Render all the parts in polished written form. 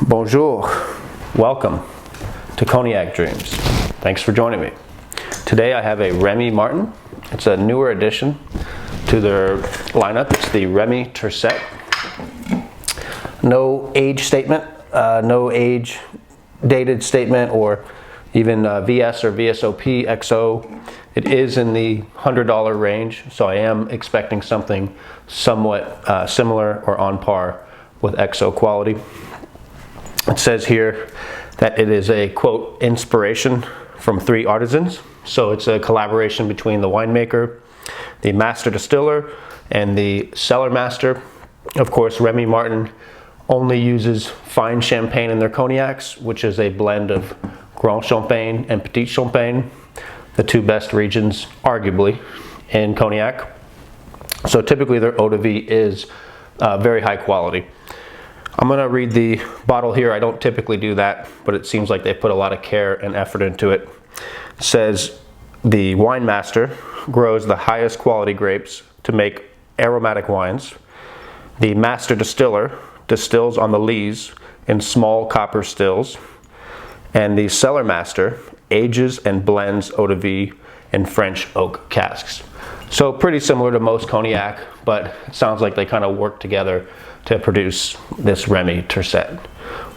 Bonjour, welcome to Cognac Dreams. Thanks for joining me. Today I have a Remy Martin. It's a newer addition to their lineup. It's the Remy Tercet. No age statement, no age dated statement or even VS or VSOP XO. It is in the $100 range, so I am expecting something somewhat similar or on par with XO quality. It says here that it is a, quote, inspiration from 3 artisans. So it's a collaboration between the winemaker, the master distiller, and the cellar master. Of course, Remy Martin only uses fine champagne in their cognacs, which is a blend of Grand Champagne and Petit Champagne, the 2 best regions, arguably, in cognac. So typically their eau de vie is very high quality. I'm going to read the bottle here. I don't typically do that, but it seems like they put a lot of care and effort into it. It says the wine master grows the highest quality grapes to make aromatic wines. The master distiller distills on the lees in small copper stills. And the cellar master ages and blends eau de vie in French oak casks. So pretty similar to most cognac, but it sounds like they kind of work together to produce this Remy Tercet.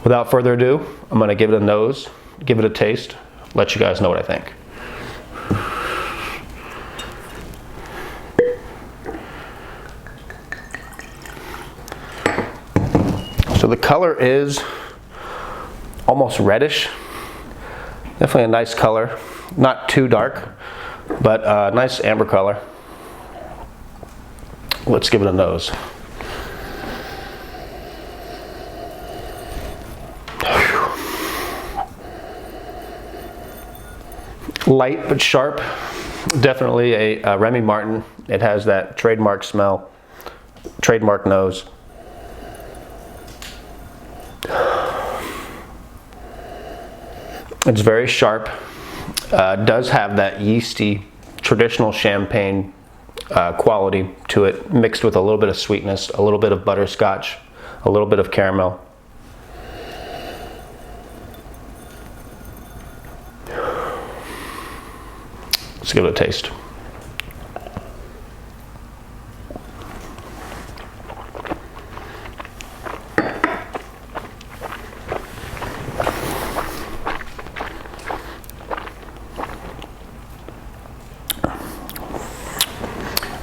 Without further ado, I'm going to give it a nose, give it a taste, let you guys know what I think. So the color is almost reddish. Definitely a nice color, not too dark, but a nice amber color. Let's give it a nose. Light but sharp, definitely a Remy Martin. It has that trademark smell, trademark nose. It's very sharp, does have that yeasty, traditional champagne quality to it, mixed with a little bit of sweetness, a little bit of butterscotch, a little bit of caramel. Let's give it a taste.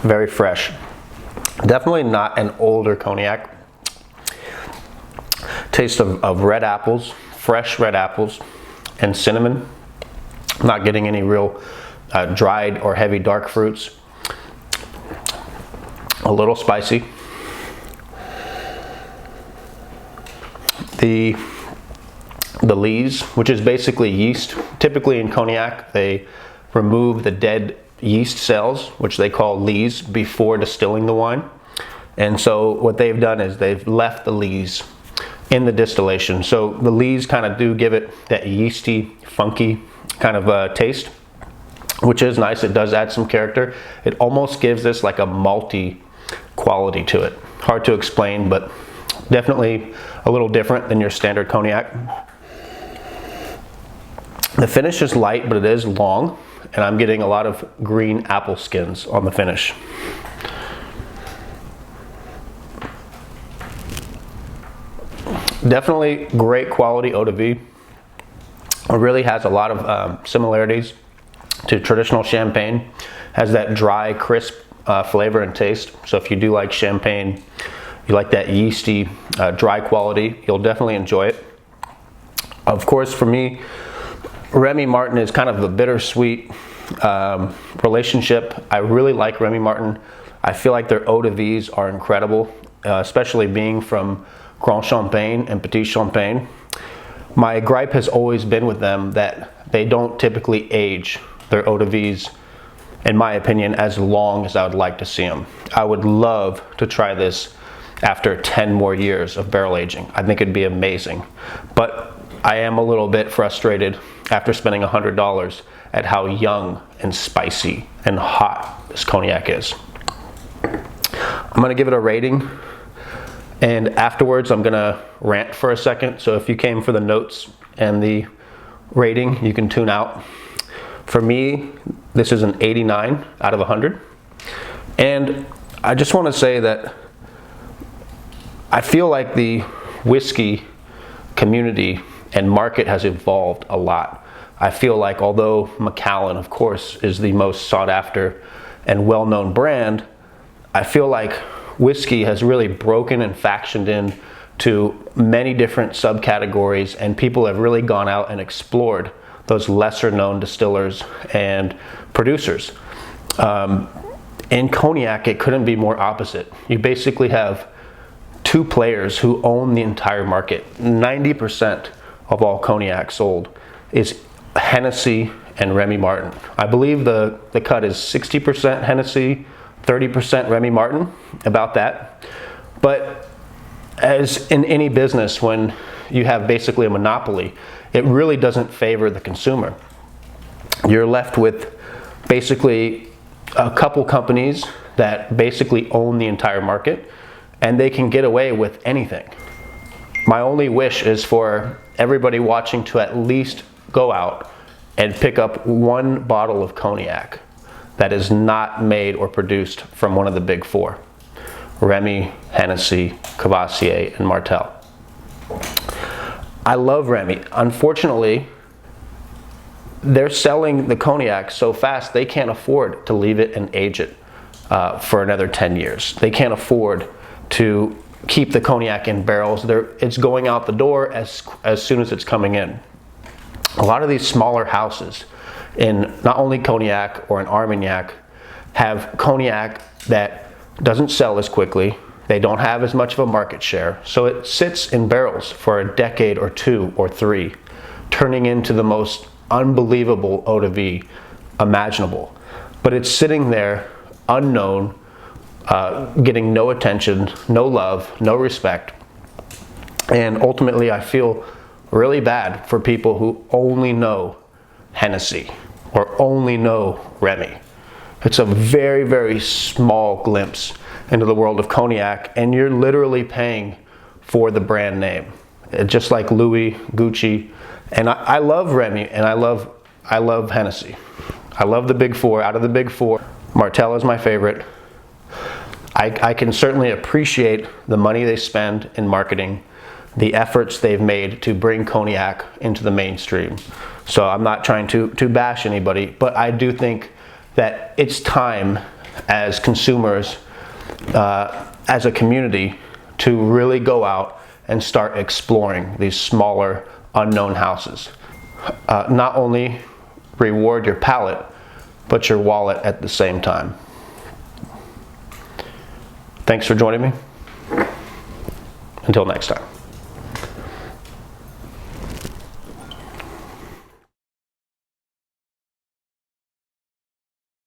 Very fresh. Definitely not an older cognac. Taste of red apples, fresh red apples, and cinnamon. Not getting any real dried or heavy dark fruits. A little spicy. The lees, which is basically yeast. Typically in cognac, they remove the dead yeast cells, which they call lees, before distilling the wine. And so what they've done is they've left the lees in the distillation. So the lees kind of do give it that yeasty, funky kind of taste, which is nice. It does add some character. It almost gives this like a malty quality to it. Hard to explain, but definitely a little different than your standard cognac. The finish is light, but it is long, and I'm getting a lot of green apple skins on the finish. Definitely great quality eau de vie. It really has a lot of similarities to traditional champagne. Has that dry, crisp flavor and taste. So if you do like champagne, you like that yeasty, dry quality, you'll definitely enjoy it. Of course, for me, Remy Martin is kind of a bittersweet relationship. I really like Remy Martin. I feel like their eau de vies are incredible, especially being from Grand Champagne and Petit Champagne. My gripe has always been with them that they don't typically age their eau de vies, in my opinion, as long as I would like to see them. I would love to try this after 10 more years of barrel aging. I think it'd be amazing. But I am a little bit frustrated after spending $100 at how young and spicy and hot this cognac is. I'm gonna give it a rating, and afterwards I'm gonna rant for a second. So if you came for the notes and the rating, you can tune out. For me, this is an 89 out of 100. And I just wanna say that I feel like the whiskey community and market has evolved a lot. I feel like although Macallan, of course, is the most sought after and well-known brand, I feel like whiskey has really broken and factioned in to many different subcategories, and people have really gone out and explored those lesser known distillers and producers. In cognac, it couldn't be more opposite. You basically have two players who own the entire market. 90% of all cognac sold is Hennessy and Remy Martin. I believe the cut is 60% Hennessy, 30% Remy Martin, about that. But as in any business, when you have basically a monopoly, it really doesn't favor the consumer. You're left with basically a couple companies that basically own the entire market, and they can get away with anything. My only wish is for everybody watching to at least go out and pick up one bottle of cognac that is not made or produced from one of the big four: Remy, Hennessy, Courvoisier, and Martell. I love Remy. Unfortunately, they're selling the cognac so fast they can't afford to leave it and age it for another 10 years. They can't afford to keep the cognac in barrels. It's going out the door as soon as it's coming in. A lot of these smaller houses in not only cognac or in Armagnac have cognac that doesn't sell as quickly. They don't have as much of a market share. So it sits in barrels for a decade or two or three, turning into the most unbelievable eau de vie imaginable. But it's sitting there unknown, getting no attention, no love, no respect. And ultimately, I feel really bad for people who only know Hennessy or only know Remy. It's a very, very small glimpse into the world of cognac, and you're literally paying for the brand name. Just like Louis, Gucci, and I love Remy, and I love Hennessy. I love the big four. Out of the big four, Martell is my favorite. I can certainly appreciate the money they spend in marketing, the efforts they've made to bring cognac into the mainstream. So I'm not trying to bash anybody, but I do think that it's time as consumers, as a community, to really go out and start exploring these smaller, unknown houses. Not only reward your palate, but your wallet at the same time. Thanks for joining me. Until next time.